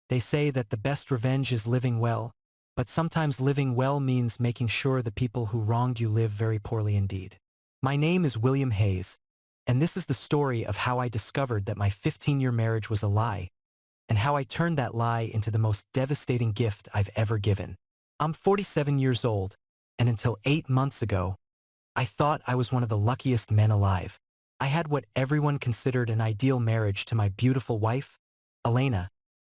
They say that the best revenge is living well, but sometimes living well means making sure the people who wronged you live very poorly indeed. My name is William Hayes, and this is the story of how I discovered that my 15-year marriage was a lie, and how I turned that lie into the most devastating gift I've ever given. I'm 47 years old, and until 8 months ago, I thought I was one of the luckiest men alive. I had what everyone considered an ideal marriage to my beautiful wife, Elena,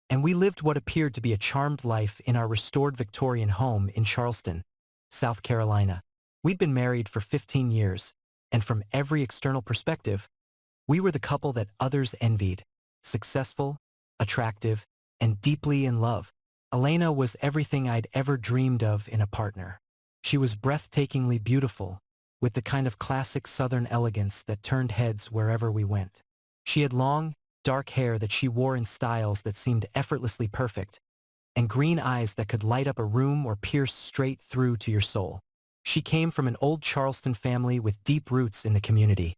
and we lived what appeared to be a charmed life in our restored Victorian home in Charleston, South Carolina. We'd been married for 15 years, and from every external perspective, we were the couple that others envied: successful, attractive, and deeply in love. Elena was everything I'd ever dreamed of in a partner. She was breathtakingly beautiful, with the kind of classic Southern elegance that turned heads wherever we went. She had long, dark hair that she wore in styles that seemed effortlessly perfect, and green eyes that could light up a room or pierce straight through to your soul. She came from an old Charleston family with deep roots in the community,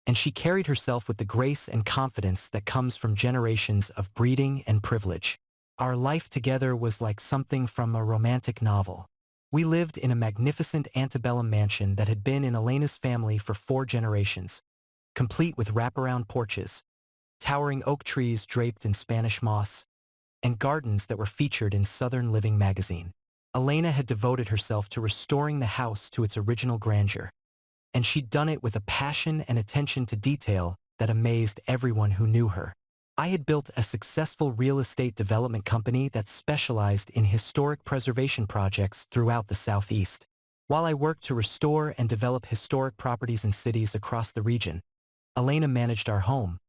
and she carried herself with the grace and confidence that comes from generations of breeding and privilege. Our life together was like something from a romantic novel. We lived in a magnificent antebellum mansion that had been in Elena's family for 4 generations, complete with wraparound porches, towering oak trees draped in Spanish moss, and gardens that were featured in Southern Living magazine. Elena had devoted herself to restoring the house to its original grandeur, and she'd done it with a passion and attention to detail that amazed everyone who knew her. I had built a successful real estate development company that specialized in historic preservation projects throughout the Southeast. While I worked to restore and develop historic properties in cities across the region, Elena managed our home,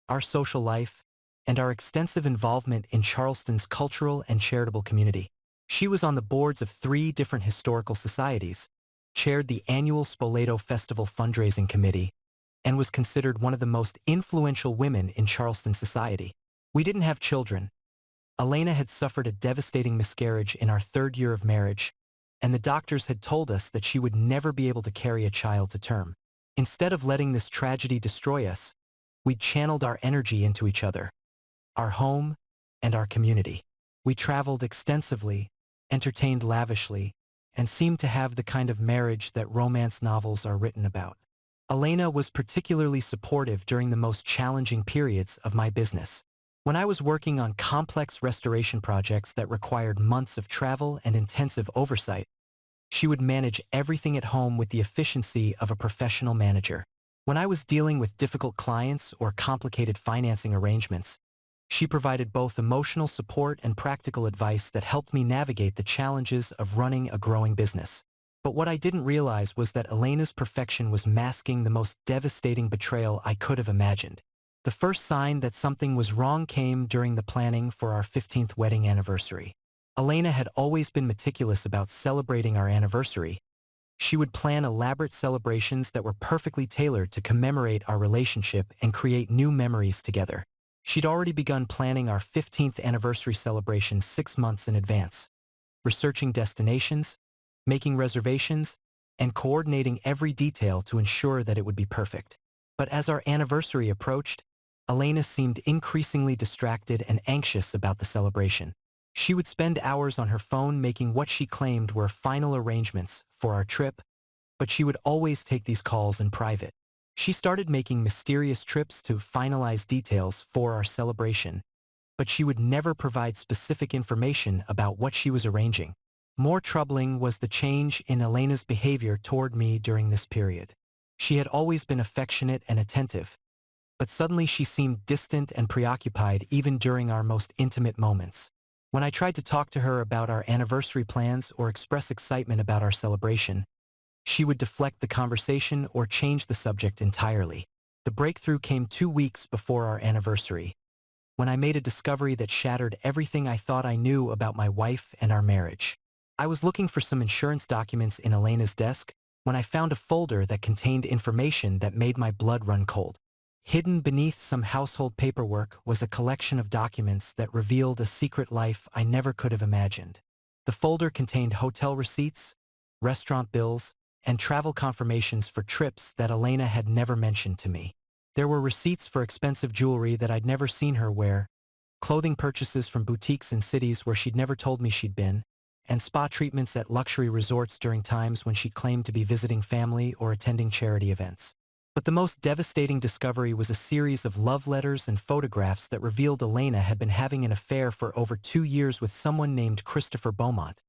our social life, and our extensive involvement in Charleston's cultural and charitable community. She was on the boards of 3 different historical societies, chaired the annual Spoleto Festival fundraising committee, and was considered one of the most influential women in Charleston society. We didn't have children. Elena had suffered a devastating miscarriage in our 3rd year of marriage, and the doctors had told us that she would never be able to carry a child to term. Instead of letting this tragedy destroy us, we channeled our energy into each other, our home, and our community. We traveled extensively, entertained lavishly, and seemed to have the kind of marriage that romance novels are written about. Elena was particularly supportive during the most challenging periods of my business. When I was working on complex restoration projects that required months of travel and intensive oversight, she would manage everything at home with the efficiency of a professional manager. When I was dealing with difficult clients or complicated financing arrangements, she provided both emotional support and practical advice that helped me navigate the challenges of running a growing business. But what I didn't realize was that Elena's perfection was masking the most devastating betrayal I could have imagined. The first sign that something was wrong came during the planning for our 15th wedding anniversary. Elena had always been meticulous about celebrating our anniversary. She would plan elaborate celebrations that were perfectly tailored to commemorate our relationship and create new memories together. She'd already begun planning our 15th anniversary celebration 6 months in advance, researching destinations, making reservations, and coordinating every detail to ensure that it would be perfect. But as our anniversary approached, Elena seemed increasingly distracted and anxious about the celebration. She would spend hours on her phone making what she claimed were final arrangements for our trip, but she would always take these calls in private. She started making mysterious trips to finalize details for our celebration, but she would never provide specific information about what she was arranging. More troubling was the change in Elena's behavior toward me during this period. She had always been affectionate and attentive, but suddenly she seemed distant and preoccupied even during our most intimate moments. When I tried to talk to her about our anniversary plans or express excitement about our celebration, she would deflect the conversation or change the subject entirely. The breakthrough came 2 weeks before our anniversary, when I made a discovery that shattered everything I thought I knew about my wife and our marriage. I was looking for some insurance documents in Elena's desk when I found a folder that contained information that made my blood run cold. Hidden beneath some household paperwork was a collection of documents that revealed a secret life I never could have imagined. The folder contained hotel receipts, restaurant bills, and travel confirmations for trips that Elena had never mentioned to me. There were receipts for expensive jewelry that I'd never seen her wear, clothing purchases from boutiques in cities where she'd never told me she'd been, and spa treatments at luxury resorts during times when she claimed to be visiting family or attending charity events. But the most devastating discovery was a series of love letters and photographs that revealed Elena had been having an affair for over 2 years with someone named Christopher Beaumont,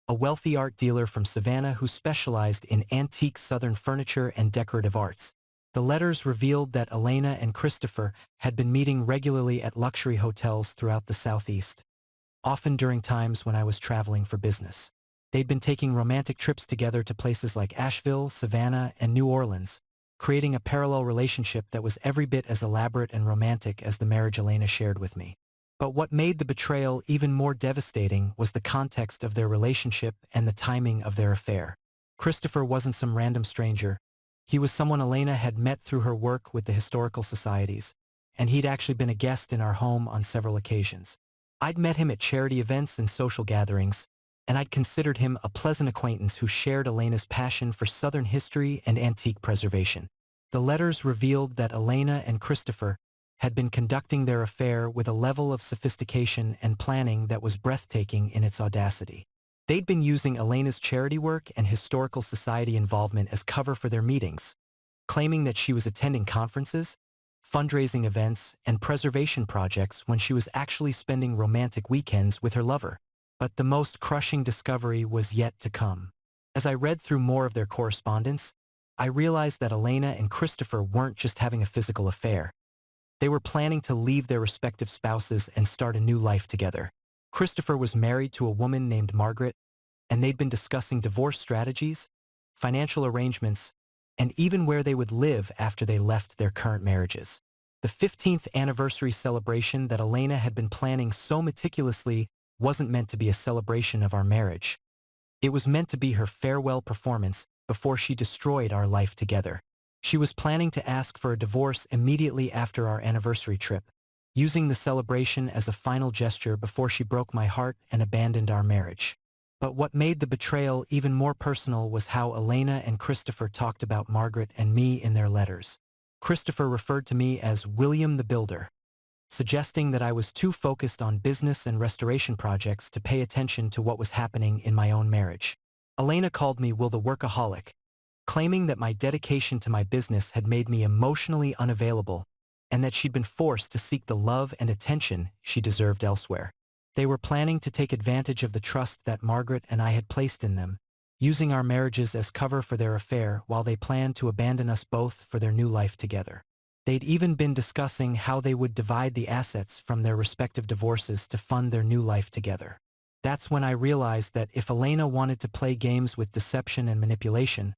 a wealthy art dealer from Savannah who specialized in antique Southern furniture and decorative arts. The letters revealed that Elena and Christopher had been meeting regularly at luxury hotels throughout the Southeast, often during times when I was traveling for business. They'd been taking romantic trips together to places like Asheville, Savannah, and New Orleans, creating a parallel relationship that was every bit as elaborate and romantic as the marriage Elena shared with me. But what made the betrayal even more devastating was the context of their relationship and the timing of their affair. Christopher wasn't some random stranger. He was someone Elena had met through her work with the historical societies, and he'd actually been a guest in our home on several occasions. I'd met him at charity events and social gatherings, and I'd considered him a pleasant acquaintance who shared Elena's passion for Southern history and antique preservation. The letters revealed that Elena and Christopher had been conducting their affair with a level of sophistication and planning that was breathtaking in its audacity. They'd been using Elena's charity work and historical society involvement as cover for their meetings, claiming that she was attending conferences, fundraising events, and preservation projects when she was actually spending romantic weekends with her lover. But the most crushing discovery was yet to come. As I read through more of their correspondence, I realized that Elena and Christopher weren't just having a physical affair. They were planning to leave their respective spouses and start a new life together. Christopher was married to a woman named Margaret, and they'd been discussing divorce strategies, financial arrangements, and even where they would live after they left their current marriages. The 15th anniversary celebration that Elena had been planning so meticulously wasn't meant to be a celebration of our marriage. It was meant to be her farewell performance before she destroyed our life together. She was planning to ask for a divorce immediately after our anniversary trip, using the celebration as a final gesture before she broke my heart and abandoned our marriage. But what made the betrayal even more personal was how Elena and Christopher talked about Margaret and me in their letters. Christopher referred to me as William the Builder, suggesting that I was too focused on business and restoration projects to pay attention to what was happening in my own marriage. Elena called me Will the Workaholic, claiming that my dedication to my business had made me emotionally unavailable and that she'd been forced to seek the love and attention she deserved elsewhere. They were planning to take advantage of the trust that Margaret and I had placed in them, using our marriages as cover for their affair while they planned to abandon us both for their new life together. They'd even been discussing how they would divide the assets from their respective divorces to fund their new life together. That's when I realized that if Elena wanted to play games with deception and manipulation,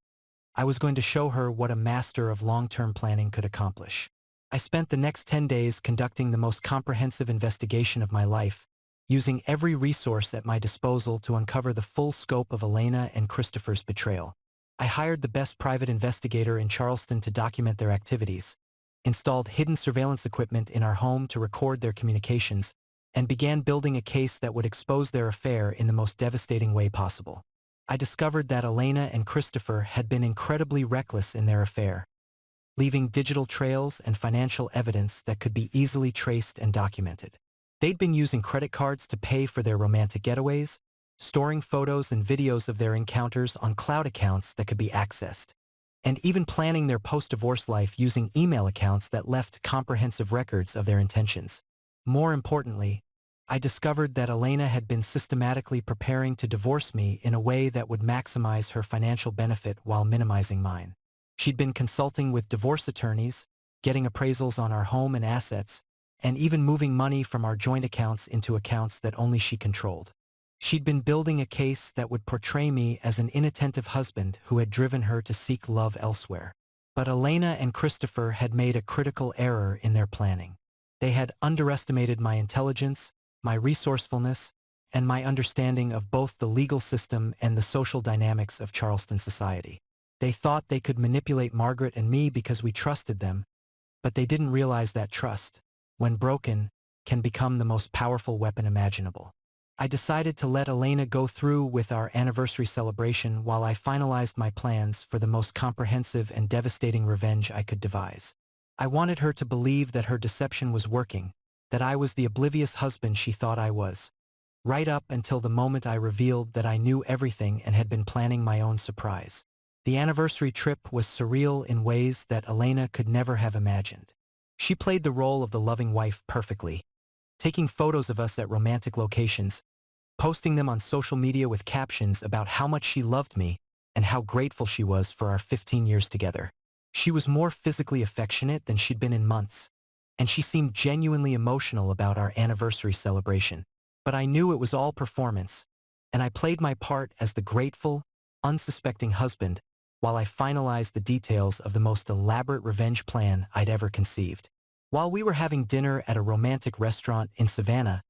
I was going to show her what a master of long-term planning could accomplish. I spent the next 10 days conducting the most comprehensive investigation of my life, using every resource at my disposal to uncover the full scope of Elena and Christopher's betrayal. I hired the best private investigator in Charleston to document their activities, installed hidden surveillance equipment in our home to record their communications, and began building a case that would expose their affair in the most devastating way possible. I discovered that Elena and Christopher had been incredibly reckless in their affair, leaving digital trails and financial evidence that could be easily traced and documented. They'd been using credit cards to pay for their romantic getaways, storing photos and videos of their encounters on cloud accounts that could be accessed, and even planning their post-divorce life using email accounts that left comprehensive records of their intentions. More importantly, I discovered that Elena had been systematically preparing to divorce me in a way that would maximize her financial benefit while minimizing mine. She'd been consulting with divorce attorneys, getting appraisals on our home and assets, and even moving money from our joint accounts into accounts that only she controlled. She'd been building a case that would portray me as an inattentive husband who had driven her to seek love elsewhere. But Elena and Christopher had made a critical error in their planning. They had underestimated my intelligence, my resourcefulness, and my understanding of both the legal system and the social dynamics of Charleston society. They thought they could manipulate Margaret and me because we trusted them, but they didn't realize that trust, when broken, can become the most powerful weapon imaginable. I decided to let Elena go through with our anniversary celebration while I finalized my plans for the most comprehensive and devastating revenge I could devise. I wanted her to believe that her deception was working, that I was the oblivious husband she thought I was, right up until the moment I revealed that I knew everything and had been planning my own surprise. The anniversary trip was surreal in ways that Elena could never have imagined. She played the role of the loving wife perfectly, taking photos of us at romantic locations, posting them on social media with captions about how much she loved me and how grateful she was for our 15 years together. She was more physically affectionate than she'd been in months, and she seemed genuinely emotional about our anniversary celebration. But I knew it was all performance, and I played my part as the grateful, unsuspecting husband while I finalized the details of the most elaborate revenge plan I'd ever conceived. While we were having dinner at a romantic restaurant in Savannah,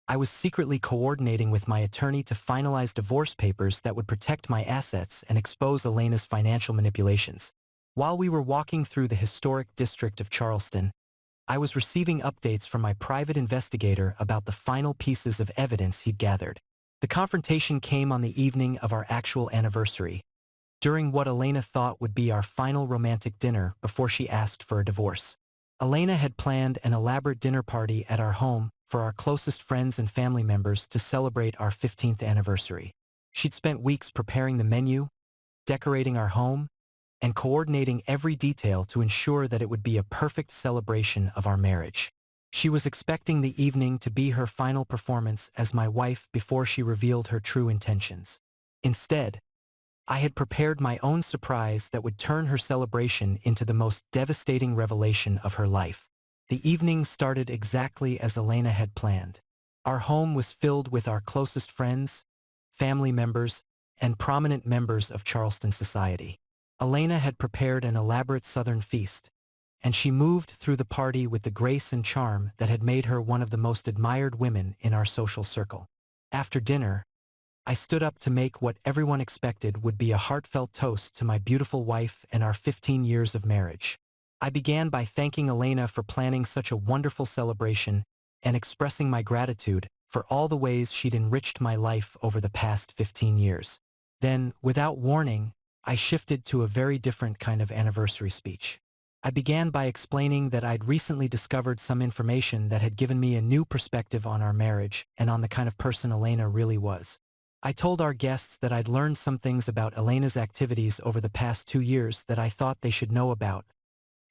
I was secretly coordinating with my attorney to finalize divorce papers that would protect my assets and expose Elena's financial manipulations. While we were walking through the historic district of Charleston, I was receiving updates from my private investigator about the final pieces of evidence he'd gathered. The confrontation came on the evening of our actual anniversary, during what Elena thought would be our final romantic dinner before she asked for a divorce. Elena had planned an elaborate dinner party at our home for our closest friends and family members to celebrate our 15th anniversary. She'd spent weeks preparing the menu, decorating our home, and coordinating every detail to ensure that it would be a perfect celebration of our marriage. She was expecting the evening to be her final performance as my wife before she revealed her true intentions. Instead, I had prepared my own surprise that would turn her celebration into the most devastating revelation of her life. The evening started exactly as Elena had planned. Our home was filled with our closest friends, family members, and prominent members of Charleston society. Elena had prepared an elaborate Southern feast, and she moved through the party with the grace and charm that had made her one of the most admired women in our social circle. After dinner, I stood up to make what everyone expected would be a heartfelt toast to my beautiful wife and our 15 years of marriage. I began by thanking Elena for planning such a wonderful celebration and expressing my gratitude for all the ways she'd enriched my life over the past 15 years. Then, without warning, I shifted to a very different kind of anniversary speech. I began by explaining that I'd recently discovered some information that had given me a new perspective on our marriage and on the kind of person Elena really was. I told our guests that I'd learned some things about Elena's activities over the past 2 years that I thought they should know about,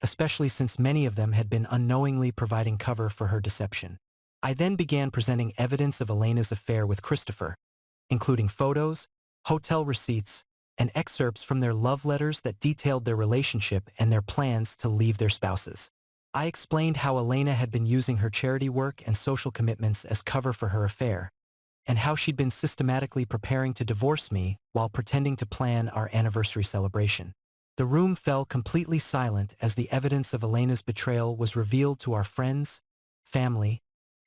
especially since many of them had been unknowingly providing cover for her deception. I then began presenting evidence of Elena's affair with Christopher, including photos, hotel receipts, and excerpts from their love letters that detailed their relationship and their plans to leave their spouses. I explained how Elena had been using her charity work and social commitments as cover for her affair, and how she'd been systematically preparing to divorce me while pretending to plan our anniversary celebration. The room fell completely silent as the evidence of Elena's betrayal was revealed to our friends, family,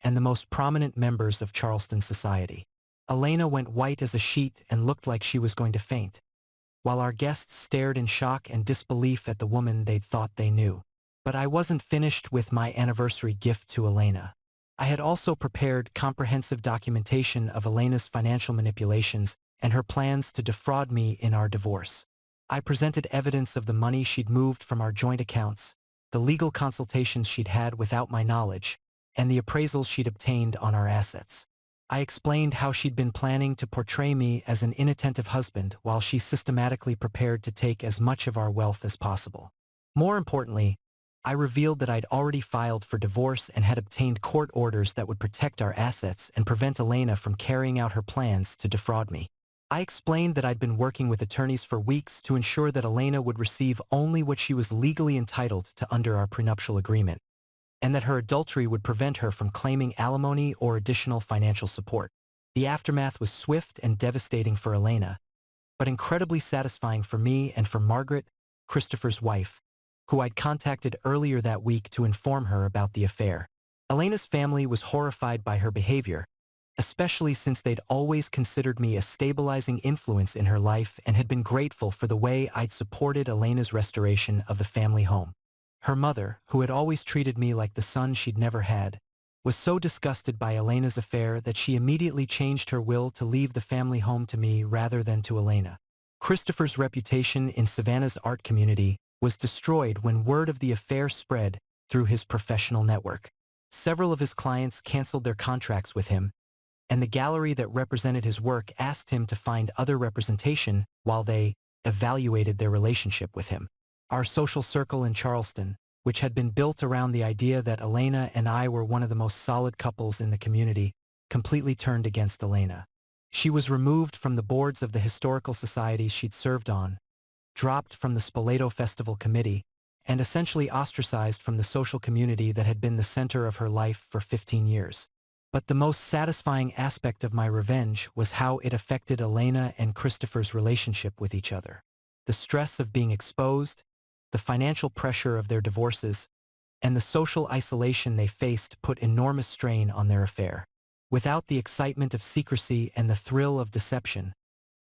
and the most prominent members of Charleston society. Elena went white as a sheet and looked like she was going to faint, while our guests stared in shock and disbelief at the woman they'd thought they knew. But I wasn't finished with my anniversary gift to Elena. I had also prepared comprehensive documentation of Elena's financial manipulations and her plans to defraud me in our divorce. I presented evidence of the money she'd moved from our joint accounts, the legal consultations she'd had without my knowledge, and the appraisals she'd obtained on our assets. I explained how she'd been planning to portray me as an inattentive husband while she systematically prepared to take as much of our wealth as possible. More importantly, I revealed that I'd already filed for divorce and had obtained court orders that would protect our assets and prevent Elena from carrying out her plans to defraud me. I explained that I'd been working with attorneys for weeks to ensure that Elena would receive only what she was legally entitled to under our prenuptial agreement, and that her adultery would prevent her from claiming alimony or additional financial support. The aftermath was swift and devastating for Elena, but incredibly satisfying for me and for Margaret, Christopher's wife, who I'd contacted earlier that week to inform her about the affair. Elena's family was horrified by her behavior, especially since they'd always considered me a stabilizing influence in her life and had been grateful for the way I'd supported Elena's restoration of the family home. Her mother, who had always treated me like the son she'd never had, was so disgusted by Elena's affair that she immediately changed her will to leave the family home to me rather than to Elena. Christopher's reputation in Savannah's art community was destroyed when word of the affair spread through his professional network. Several of his clients canceled their contracts with him, and the gallery that represented his work asked him to find other representation while they evaluated their relationship with him. Our social circle in Charleston, which had been built around the idea that Elena and I were one of the most solid couples in the community, completely turned against Elena. She was removed from the boards of the historical societies she'd served on, dropped from the Spoleto Festival Committee, and essentially ostracized from the social community that had been the center of her life for 15 years. But the most satisfying aspect of my revenge was how it affected Elena and Christopher's relationship with each other. The stress of being exposed, the financial pressure of their divorces, and the social isolation they faced put enormous strain on their affair. Without the excitement of secrecy and the thrill of deception,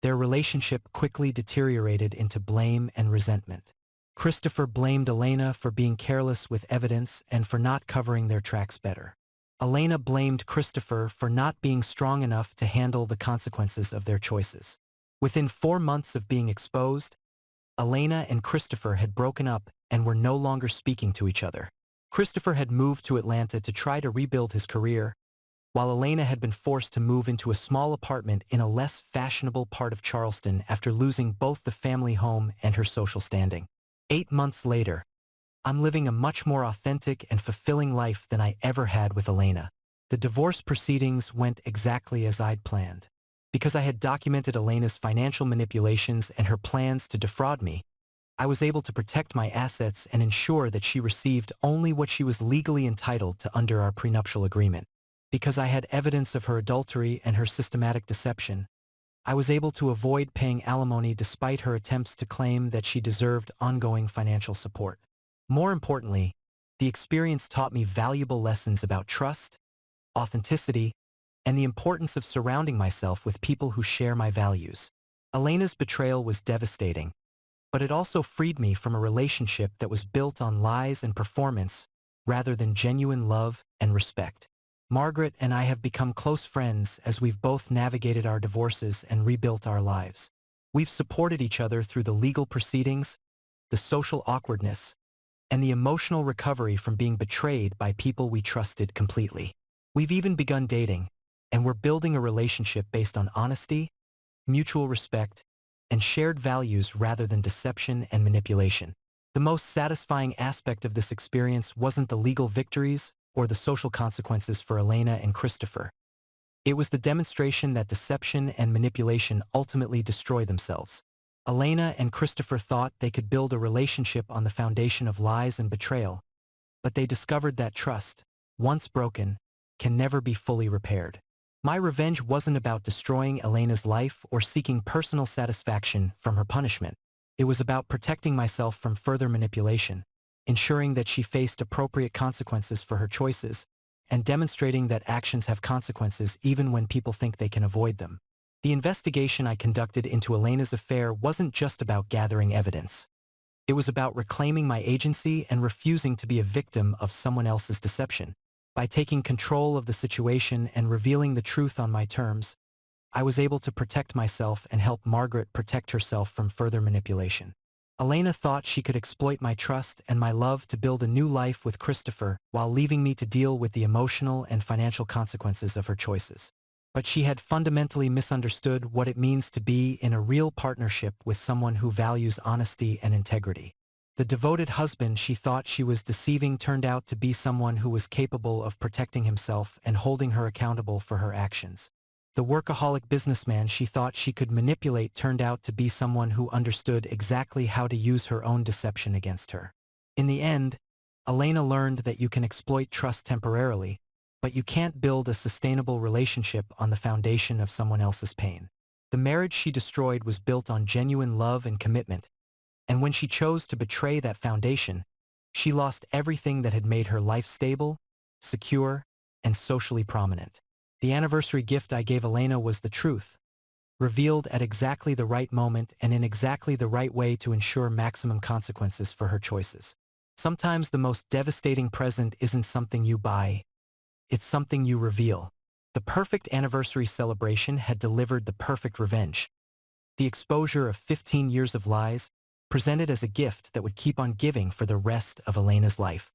their relationship quickly deteriorated into blame and resentment. Christopher blamed Elena for being careless with evidence and for not covering their tracks better. Elena blamed Christopher for not being strong enough to handle the consequences of their choices. Within 4 months of being exposed, Elena and Christopher had broken up and were no longer speaking to each other. Christopher had moved to Atlanta to try to rebuild his career, while Elena had been forced to move into a small apartment in a less fashionable part of Charleston after losing both the family home and her social standing. 8 months later, I'm living a much more authentic and fulfilling life than I ever had with Elena. The divorce proceedings went exactly as I'd planned. Because I had documented Elena's financial manipulations and her plans to defraud me, I was able to protect my assets and ensure that she received only what she was legally entitled to under our prenuptial agreement. Because I had evidence of her adultery and her systematic deception, I was able to avoid paying alimony despite her attempts to claim that she deserved ongoing financial support. More importantly, the experience taught me valuable lessons about trust, authenticity, and the importance of surrounding myself with people who share my values. Elena's betrayal was devastating, but it also freed me from a relationship that was built on lies and performance rather than genuine love and respect. Margaret and I have become close friends as we've both navigated our divorces and rebuilt our lives. We've supported each other through the legal proceedings, the social awkwardness, and the emotional recovery from being betrayed by people we trusted completely. We've even begun dating, and we're building a relationship based on honesty, mutual respect, and shared values rather than deception and manipulation. The most satisfying aspect of this experience wasn't the legal victories or the social consequences for Elena and Christopher. It was the demonstration that deception and manipulation ultimately destroy themselves. Elena and Christopher thought they could build a relationship on the foundation of lies and betrayal, but they discovered that trust, once broken, can never be fully repaired. My revenge wasn't about destroying Elena's life or seeking personal satisfaction from her punishment. It was about protecting myself from further manipulation, ensuring that she faced appropriate consequences for her choices, and demonstrating that actions have consequences even when people think they can avoid them. The investigation I conducted into Elena's affair wasn't just about gathering evidence. It was about reclaiming my agency and refusing to be a victim of someone else's deception. By taking control of the situation and revealing the truth on my terms, I was able to protect myself and help Margaret protect herself from further manipulation. Elena thought she could exploit my trust and my love to build a new life with Christopher while leaving me to deal with the emotional and financial consequences of her choices. But she had fundamentally misunderstood what it means to be in a real partnership with someone who values honesty and integrity. The devoted husband she thought she was deceiving turned out to be someone who was capable of protecting himself and holding her accountable for her actions. The workaholic businessman she thought she could manipulate turned out to be someone who understood exactly how to use her own deception against her. In the end, Elena learned that you can exploit trust temporarily, but you can't build a sustainable relationship on the foundation of someone else's pain. The marriage she destroyed was built on genuine love and commitment, and when she chose to betray that foundation, she lost everything that had made her life stable, secure, and socially prominent. The anniversary gift I gave Elena was the truth, revealed at exactly the right moment and in exactly the right way to ensure maximum consequences for her choices. Sometimes the most devastating present isn't something you buy, it's something you reveal. The perfect anniversary celebration had delivered the perfect revenge. The exposure of 15 years of lies, presented as a gift that would keep on giving for the rest of Elena's life.